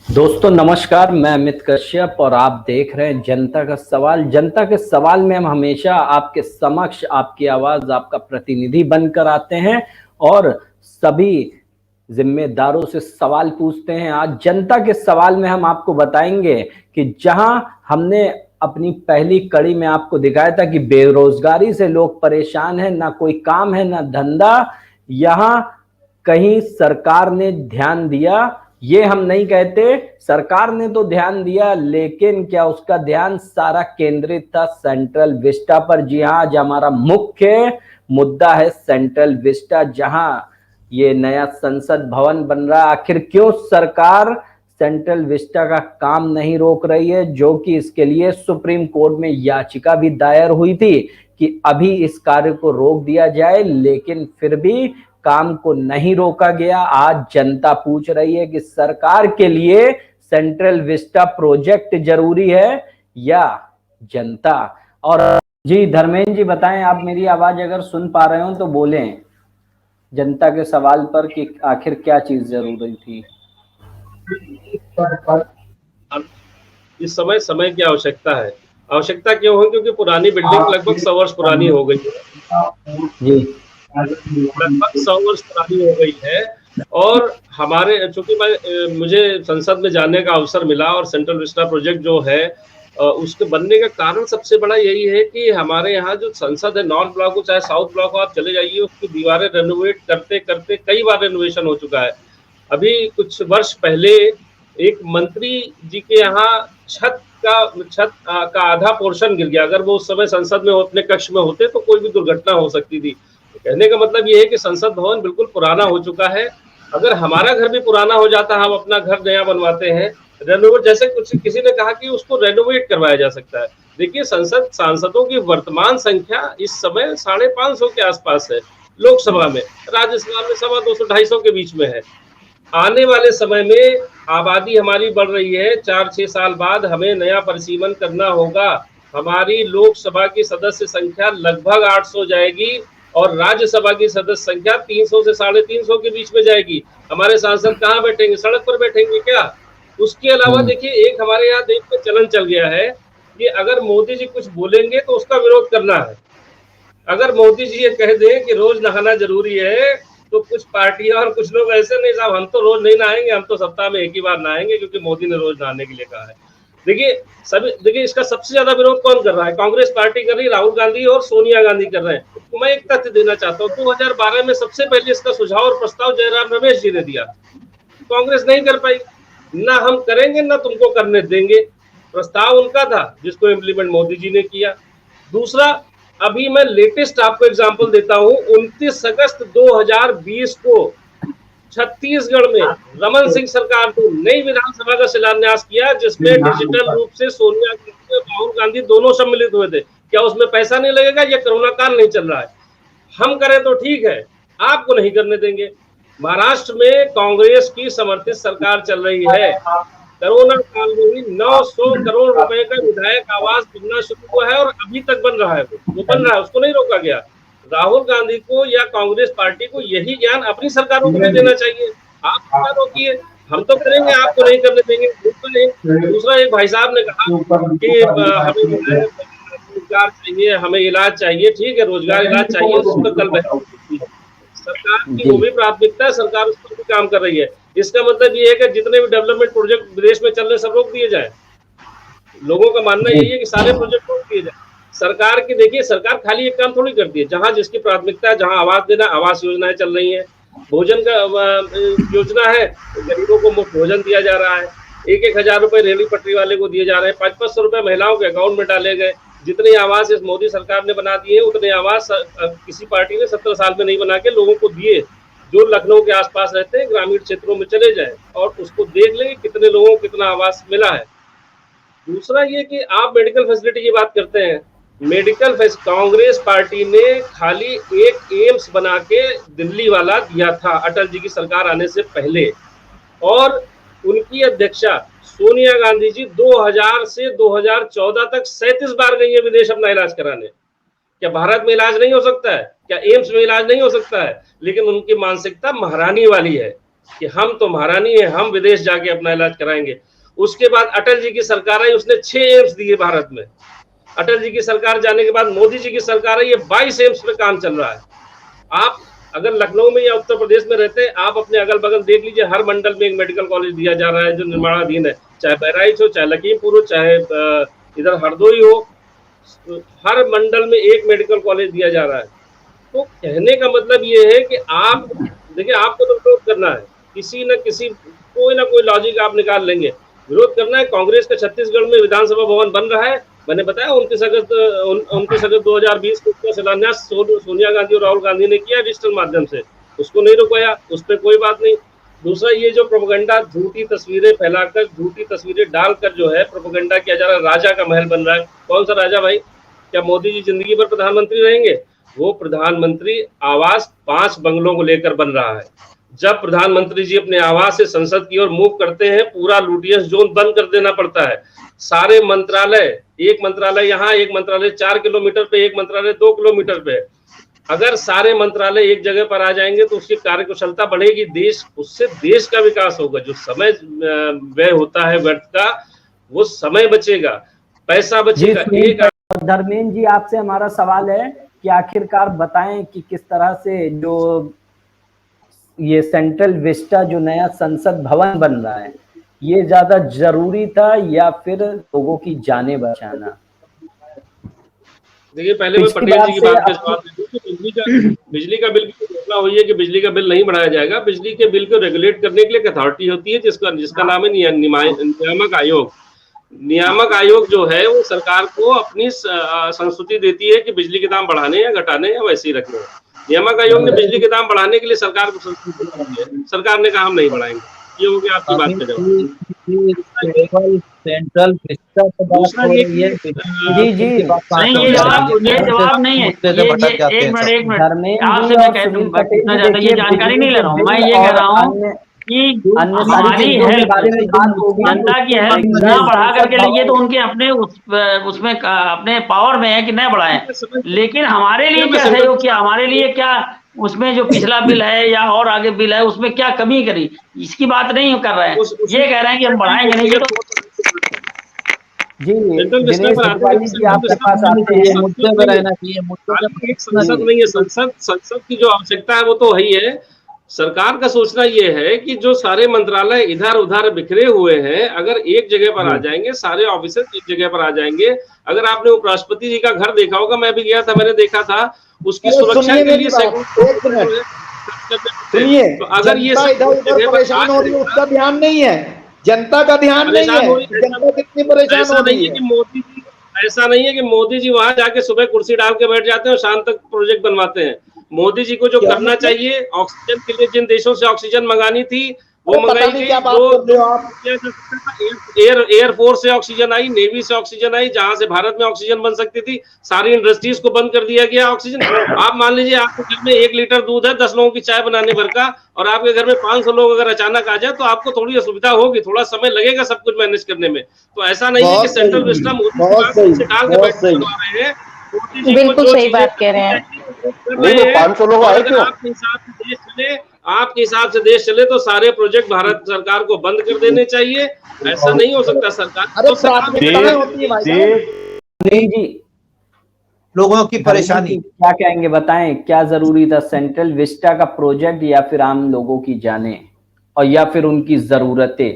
दोस्तों नमस्कार, मैं अमित कश्यप और आप देख रहे हैं जनता का सवाल। जनता के सवाल में हम हमेशा आपके समक्ष आपकी आवाज, आपका प्रतिनिधि बनकर आते हैं और सभी जिम्मेदारों से सवाल पूछते हैं। आज जनता के सवाल में हम आपको बताएंगे कि जहां हमने अपनी पहली कड़ी में आपको दिखाया था कि बेरोजगारी से लोग परेशान हैं, ना कोई काम है ना धंधा, यहां कहीं सरकार ने ध्यान दिया। ये हम नहीं कहते, सरकार ने तो ध्यान दिया, लेकिन क्या उसका ध्यान सारा केंद्रित था सेंट्रल विस्टा पर। जी हाँ, आज हमारा मुख्य मुद्दा है सेंट्रल विस्टा, जहां ये नया संसद भवन बन रहा है। आखिर क्यों सरकार सेंट्रल विस्टा का काम नहीं रोक रही है, जो कि इसके लिए सुप्रीम कोर्ट में याचिका भी दायर हुई थी कि अभी इस कार्य को रोक दिया जाए, लेकिन फिर भी काम को नहीं रोका गया। आज जनता पूछ रही है कि सरकार के लिए सेंट्रल विस्टा प्रोजेक्ट जरूरी है या जनता। और जी धर्मेंद्र जी बताएं, आप मेरी आवाज अगर सुन पा रहे हो तो बोलें जनता के सवाल पर कि आखिर क्या चीज जरूरी थी। इस समय समय की आवश्यकता है। आवश्यकता क्यों है? क्योंकि पुरानी बिल्डिंग लगभग 100 वर्ष पुरानी हो गई है जी, लगभग 100 वर्ष पुरानी हो गई है। और हमारे चूंकि मुझे संसद में जाने का अवसर मिला और सेंट्रल विस्टा प्रोजेक्ट जो है उसके बनने का कारण सबसे बड़ा यही है कि हमारे यहाँ जो संसद है, नॉर्थ ब्लॉक हो चाहे साउथ ब्लॉक हो, आप चले जाइए, उसकी दीवारें रेनोवेट करते करते कई बार रेनोवेशन हो चुका है। अभी कुछ वर्ष पहले एक मंत्री जी के यहाँ छत का आधा पोर्शन गिर गया। अगर वो उस समय संसद में अपने कक्ष में होते तो कोई भी दुर्घटना हो सकती थी। कहने का मतलब ये है कि संसद भवन बिल्कुल पुराना हो चुका है। अगर हमारा घर भी पुराना हो जाता, हम अपना घर नया बनवाते हैं, रेनोवेट, जैसे कुछ किसी ने कहा कि उसको रेनोवेट करवाया जा सकता है। देखिए, संसद सांसदों की वर्तमान संख्या इस समय 550 के आसपास है लोकसभा में, राज्यसभा में 250 250 के बीच में है। आने वाले समय में आबादी हमारी बढ़ रही है, 4-6 साल बाद हमें नया परिसीमन करना होगा। हमारी लोकसभा की सदस्य संख्या लगभग 800 जाएगी और राज्यसभा की सदस्य संख्या 300 से 350 के बीच में जाएगी। हमारे सांसद कहाँ बैठेंगे? सड़क पर बैठेंगे क्या? उसके अलावा देखिए, एक हमारे यहाँ देश में चलन चल गया है कि अगर मोदी जी कुछ बोलेंगे तो उसका विरोध करना है। अगर मोदी जी ये कह दें कि रोज नहाना जरूरी है, तो कुछ पार्टियां और कुछ लोग ऐसे, नहीं साहब हम तो रोज नहीं नहाएंगे, हम तो सप्ताह में एक ही बार नहाएंगे क्योंकि मोदी ने रोज नहाने के लिए कहा है। देखिए इसका सबसे ज्यादा विरोध कौन कर रहा है? कांग्रेस पार्टी कर रही है, राहुल गांधी और सोनिया गांधी कर रहे हैं। तो मैं एक तथ्य देना चाहता हूँ, 2012 में सबसे पहले इसका सुझाव और प्रस्ताव जयराम रमेश जी ने दिया, कांग्रेस नहीं कर पाई। ना हम करेंगे ना तुमको करने देंगे, प्रस्ताव उनका था जिसको इम्प्लीमेंट मोदी जी ने किया। दूसरा, अभी मैं लेटेस्ट आपको एग्जांपल देता हूं, 29 अगस्त 2020 को छत्तीसगढ़ में रमन सिंह सरकार ने नई विधानसभा का शिलान्यास किया, जिसमें डिजिटल रूप से सोनिया गांधी और राहुल गांधी दोनों सम्मिलित हुए थे। क्या उसमें पैसा नहीं लगेगा? या कोरोना काल नहीं चल रहा है? हम करें तो ठीक है, आपको नहीं करने देंगे। महाराष्ट्र में कांग्रेस की समर्थित सरकार चल रही है, कोरोना काल में ही 900 करोड़ रुपए का विधायक आवास बनना शुरू हुआ है और अभी तक बन रहा है। वो बन रहा है, उसको नहीं रोका गया। राहुल गांधी को या कांग्रेस पार्टी को यही ज्ञान अपनी सरकारों को भी देना चाहिए। आप क्या रोकिए, हम तो करेंगे, आपको नहीं करने देंगे। दूसरा, एक भाई साहब ने कहा कि हमें रोजगार चाहिए, हमें इलाज चाहिए। ठीक है, रोजगार इलाज चाहिए, उस पर कल बहस, सरकार की वो भी प्राथमिकता है, सरकार उस पर भी काम कर रही है। इसका मतलब ये है कि जितने भी डेवलपमेंट प्रोजेक्ट विदेश में चल रहे सब रोक दिए जाए। लोगों का मानना यही है कि सारे प्रोजेक्ट रोक दिए जाए। सरकार की, देखिए, सरकार खाली एक काम थोड़ी करती है, जहां जिसकी प्राथमिकता है, जहां आवास देना, आवास योजनाएं चल रही है, भोजन का योजना है, गरीबों को मुफ्त भोजन दिया जा रहा है, 1,000 रुपए रेहड़ी पटरी वाले को दिए जा रहे हैं, 500 रुपए महिलाओं के अकाउंट में डाले गए। जितने आवास इस मोदी सरकार ने बना दिए, उतने आवास किसी पार्टी ने 17 साल में नहीं बना के लोगों को दिए। जो लखनऊ के आसपास रहते हैं, ग्रामीण क्षेत्रों में चले जाएं और उसको देख लेंगे कितने लोगों को कितना आवास मिला है। दूसरा ये कि आप मेडिकल फैसिलिटी की बात करते हैं, कांग्रेस पार्टी ने खाली एक एम्स बना के दिल्ली वाला दिया था अटल जी की सरकार आने से पहले, और उनकी अध्यक्षा सोनिया गांधी जी 2000 से 2014 तक 37 बार गई है विदेश अपना इलाज कराने। क्या भारत में इलाज नहीं हो सकता है? क्या एम्स में इलाज नहीं हो सकता है? लेकिन उनकी मानसिकता महारानी वाली है। कि हम तुम्हारा नहीं है, हम विदेश जाके अपना इलाज कराएंगे। उसके बाद अटल जी की सरकार आई, उसने 6 एम्स दिए भारत में। अटल जी की सरकार जाने के बाद मोदी जी की सरकार आई, ये 22 एम्स पे काम चल रहा है। आप अगर लखनऊ में या उत्तर प्रदेश में रहते हैं, आप अपने अगल बगल देख लीजिए, हर मंडल में एक मेडिकल कॉलेज दिया जा रहा है जो निर्माणाधीन है, चाहे बहराइच हो, चाहे लखीमपुर हो, चाहे इधर हरदोई हो, हर मंडल में एक मेडिकल कॉलेज दिया जा रहा है। तो कहने का मतलब ये है कि आप देखिए, आपको तो विरोध करना है, किसी न किसी कोई ना कोई लॉजिक आप निकाल लेंगे, विरोध करना है। कांग्रेस का छत्तीसगढ़ में विधानसभा भवन बन रहा है, मैंने बताया 29 अगस्त 2020 को उसका शिलान्यास सोनिया गांधी और राहुल गांधी ने किया डिजिटल माध्यम से, उसको नहीं रुकवाया, उस पर कोई बात नहीं। दूसरा, ये जो प्रोपेगेंडा, झूठी तस्वीरें फैलाकर, झूठी तस्वीरें डालकर जो है प्रोपेगेंडा किया जा रहा है, राजा का महल बन रहा है। कौन सा राजा भाई? क्या मोदी जी जिंदगी भर प्रधानमंत्री रहेंगे? वो प्रधानमंत्री आवास 5 बंगलों को लेकर बन रहा है। जब प्रधानमंत्री जी अपने आवास से संसद की ओर मूव करते हैं, पूरा लुटियस जोन बंद कर देना पड़ता है। सारे मंत्रालय, एक मंत्रालय यहाँ, एक मंत्रालय 4 किलोमीटर पे, एक मंत्रालय 2 किलोमीटर पे। अगर सारे मंत्रालय एक जगह पर आ जाएंगे तो उसकी कार्यकुशलता बढ़ेगी, देश, उससे देश का विकास होगा। जो समय व्यय होता है व्यर्थ का, वो समय बचेगा, पैसा बचेगा। एक धर्मेंद्र जी, आपसे हमारा सवाल है कि आखिरकार बताएं कि किस तरह से जो ये सेंट्रल विस्टा जो नया संसद भवन बन रहा है, ये ज्यादा जरूरी था या फिर लोगों की जानें बचाना? देखिए, पहले मैं पटेल जी की बात पे जवाब दे दूं कि बिजली का बिल की घोषणा हुई है कि बिजली का बिल नहीं बढ़ाया जाएगा। बिजली के बिल को रेगुलेट करने के लिए एक अथॉरिटी होती है जिसका नाम है नियामक आयोग। नियामक आयोग जो है वो सरकार को अपनी संस्तुति देती है कि बिजली के दाम बढ़ाने या घटाने या वैसे ही रखने। नियामक आयोग ने बिजली के दाम बढ़ाने के लिए सरकार को संस्तुति दी है, सरकार ने कहा हम नहीं बढ़ाएंगे। ये हो गया आपकी बात पे जवाब। सेंट्रल दूसरा ये जी नहीं, ये जवाब नहीं है। ये एक मिनट आपसे मैं कहना चाहता हूँ, ये जानकारी नहीं ले रहा हूँ, मैं ये कह रहा हूँ कि हमारी हेल्प, जनता की हेल्प ना बढ़ा करके लिए तो उनके अपने उसमें अपने पावर में है कि न बढ़ाएं, लेकिन हमारे लिए क्या सहयोग किया, हमारे लिए क्या उसमें जो पिछला बिल है या और आगे बिल है उसमें क्या कमी करी, इसकी बात नहीं कर रहे हैं। ये कह रहे हैं कि हम बढ़ाएंगे नहीं। ये तो जी जी आपके पास आते हैं, मुद्दे पे रहना चाहिए। संसद नहीं है, संसद की जो आवश्यकता है वो तो वही है। सरकार का सोचना ये है कि जो सारे मंत्रालय इधर उधर बिखरे हुए हैं, अगर एक जगह पर आ जाएंगे, सारे ऑफिसर एक जगह पर आ जाएंगे। अगर आपने उपराष्ट्रपति जी का घर देखा होगा, मैं भी गया था, मैंने देखा था, उसकी सुरक्षा के लिए सुनिए, तो अगर ये परेशान हो रही है, उसका ध्यान नहीं है, जनता का ध्यान नहीं है, जनता कितनी परेशान हो रही है। ऐसा नहीं है कि मोदी जी वहां जाके सुबह कुर्सी डाल के बैठ जाते हैं और शाम तक प्रोजेक्ट बनवाते हैं। मोदी जी को जो करना चाहिए, ऑक्सीजन के लिए जिन देशों से ऑक्सीजन मंगानी थी वो मंगाई गई। एयरफोर्स से ऑक्सीजन आई, नेवी से ऑक्सीजन आई, जहां से भारत में ऑक्सीजन बन सकती थी, सारी इंडस्ट्रीज को बंद कर दिया गया ऑक्सीजन। आप मान लीजिए आपके घर में 1 लीटर दूध है 10 लोगों की चाय बनाने भर का, और आपके घर में 500 लोग अगर अचानक आ जाए तो आपको थोड़ी असुविधा होगी, थोड़ा समय लगेगा सब कुछ मैनेज करने में। तो ऐसा नहीं है कि सेंट्रल विस्टा मोदी डाल के बैठ रहे हैं। बिल्कुल सही बात कह रहे हैं। 500 लोग आए क्यों? आपके हिसाब से देश चले तो सारे प्रोजेक्ट भारत सरकार को बंद कर देने चाहिए। ऐसा नहीं हो सकता। सरकार जी लोगों की परेशानी क्या कहेंगे, बताएं क्या जरूरी था, सेंट्रल विस्टा का प्रोजेक्ट या फिर आम लोगों की जानें और या फिर उनकी जरूरतें,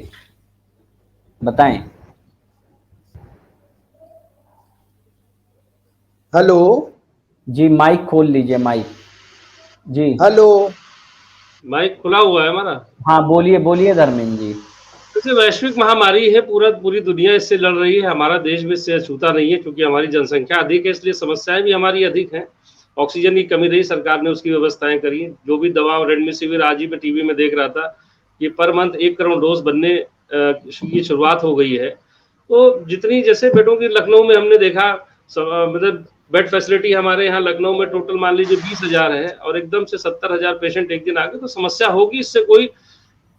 बताएं। हेलो जी, माइक खोल लीजिए, माइक जी। हेलो, माइक खुला हुआ है हमारा। हाँ बोलिए बोलिए धर्मेंद्र जी। जैसे वैश्विक महामारी है, पूरी दुनिया इससे लड़ रही है, हमारा देश भी इससे अछूता नहीं है, क्योंकि हमारी जनसंख्या अधिक है, इसलिए समस्याएं भी हमारी अधिक हैं। ऑक्सीजन की कमी रही, सरकार ने उसकी व्यवस्थाएं करी। जो भी दवा, रेमडेसिविर, आज ही मैं टीवी में देख रहा था कि पर मंथ 1 करोड़ डोज बनने की शुरुआत हो गई है। तो जितनी, जैसे बेडों की लखनऊ में हमने देखा, मतलब बेड फैसिलिटी हमारे यहाँ लखनऊ में टोटल मान लीजिए 20,000 है और एकदम से 70,000 पेशेंट एक दिन आ गए, तो समस्या होगी, इससे कोई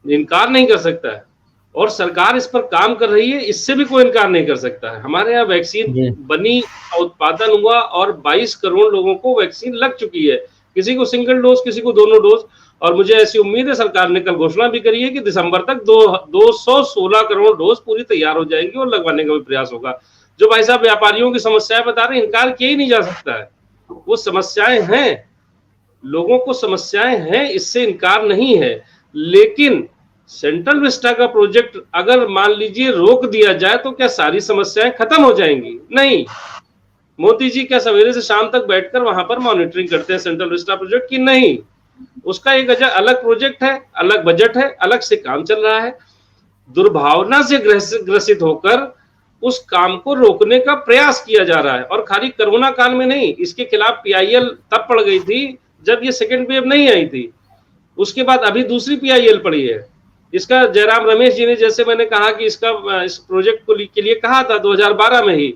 इनकार नहीं कर सकता है। और सरकार इस पर काम कर रही है, इससे भी कोई इनकार नहीं कर सकता है। हमारे यहाँ वैक्सीन बनी, उत्पादन हुआ और 22 करोड़ लोगों को वैक्सीन लग चुकी है, किसी को सिंगल डोज, किसी को दोनों डोज। और मुझे ऐसी उम्मीद है, सरकार ने कल घोषणा भी करी है कि दिसंबर तक 216 करोड़ डोज पूरी तैयार हो जाएंगी और लगवाने का भी प्रयास होगा। जो भाई साहब व्यापारियों की समस्याएं बता रहे हैं, इनकार किया ही नहीं जा सकता है, वो समस्याएं हैं, लोगों को समस्याएं हैं, इससे इनकार नहीं है। लेकिन सेंट्रल विस्टा का प्रोजेक्ट अगर मान लीजिए रोक दिया जाए तो क्या सारी समस्याएं खत्म हो जाएंगी? नहीं। मोदी जी क्या सवेरे से शाम तक बैठकर वहां पर मॉनिटरिंग करते हैं सेंट्रल विस्टा प्रोजेक्ट की? नहीं। उसका एक अलग प्रोजेक्ट है, अलग बजट है, अलग से काम चल रहा है। दुर्भावना से ग्रसित होकर उस काम को रोकने का प्रयास किया जा रहा है, और खाली कोरोना काल में नहीं, इसके खिलाफ PIL तब पड़ गई थी जब ये सेकेंड वेव नहीं आई थी, उसके बाद अभी दूसरी PIL पड़ी है। इसका जयराम रमेश जी ने, जैसे मैंने कहा कि इस प्रोजेक्ट के लिए कहा था 2012 में ही,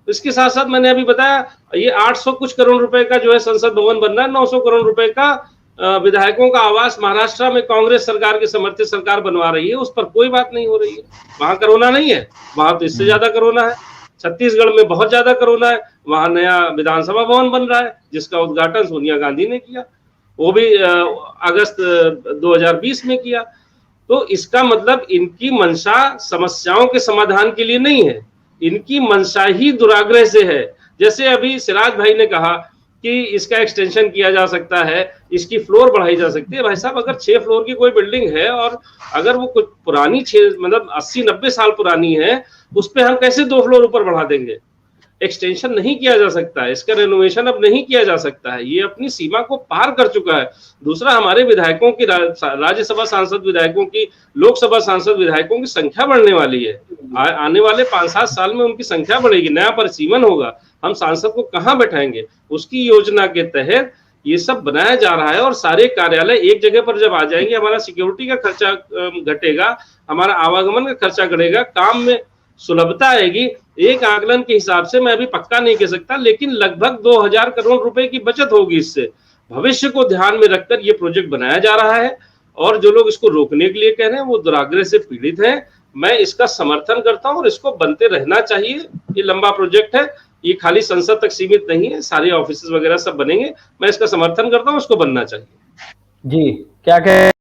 इसके साथ साथ मैंने अभी बताया ये 800 कुछ करोड़ रुपए का जो है संसद भवन बन रहा है, 900 करोड़ रुपए का विधायकों का आवास महाराष्ट्र में कांग्रेस सरकार की समर्थित सरकार बनवा रही है, उस पर कोई बात नहीं हो रही है। वहां कोरोना नहीं है, वहां तो इससे ज्यादा कोरोना है। छत्तीसगढ़ में बहुत ज्यादा कोरोना है, वहां नया विधानसभा भवन बन रहा है जिसका उद्घाटन सोनिया गांधी ने किया, वो भी अगस्त 2020 में किया। तो इसका मतलब इनकी मंशा समस्याओं के समाधान के लिए नहीं है, इनकी मंशा ही दुराग्रह से है। जैसे अभी सिराज भाई ने कहा कि इसका एक्सटेंशन किया जा सकता है, इसकी फ्लोर बढ़ाई जा सकती है। भाई साहब, अगर 6 फ्लोर की कोई बिल्डिंग है और अगर वो कुछ पुरानी 6 मतलब 80-90 साल पुरानी है, उस पे हम कैसे 2 फ्लोर ऊपर बढ़ा देंगे? एक्सटेंशन नहीं किया जा सकता है, इसका रेनोवेशन अब नहीं किया जा सकता है, ये अपनी सीमा को पार कर चुका है। दूसरा, हमारे विधायकों की, राज्यसभा सांसद विधायकों की, लोकसभा सांसद विधायकों की संख्या बढ़ने वाली है। आने वाले 5-7 साल में उनकी संख्या बढ़ेगी, नया परिसीमन होगा, हम सांसद को कहाँ बैठाएंगे? उसकी योजना के तहत ये सब बनाया जा रहा है, और सारे कार्यालय एक जगह पर जब आ जाएंगे, हमारा सिक्योरिटी का खर्चा घटेगा, हमारा आवागमन का खर्चा घटेगा, काम में सुलभता आएगी। एक आकलन के हिसाब से मैं अभी पक्का नहीं कह सकता, लेकिन लगभग 2000 करोड़ रुपए की बचत होगी इससे। भविष्य को ध्यान में रखकर ये प्रोजेक्ट बनाया जा रहा है, और जो लोग इसको रोकने के लिए कह रहे हैं वो दुराग्रह से पीड़ित हैं। मैं इसका समर्थन करता हूं और इसको बनते रहना चाहिए। ये लंबा प्रोजेक्ट है, ये खाली संसद तक सीमित नहीं है, सारे ऑफिस वगैरह सब बनेंगे। मैं इसका समर्थन करता हूँ, इसको बनना चाहिए। जी, क्या कह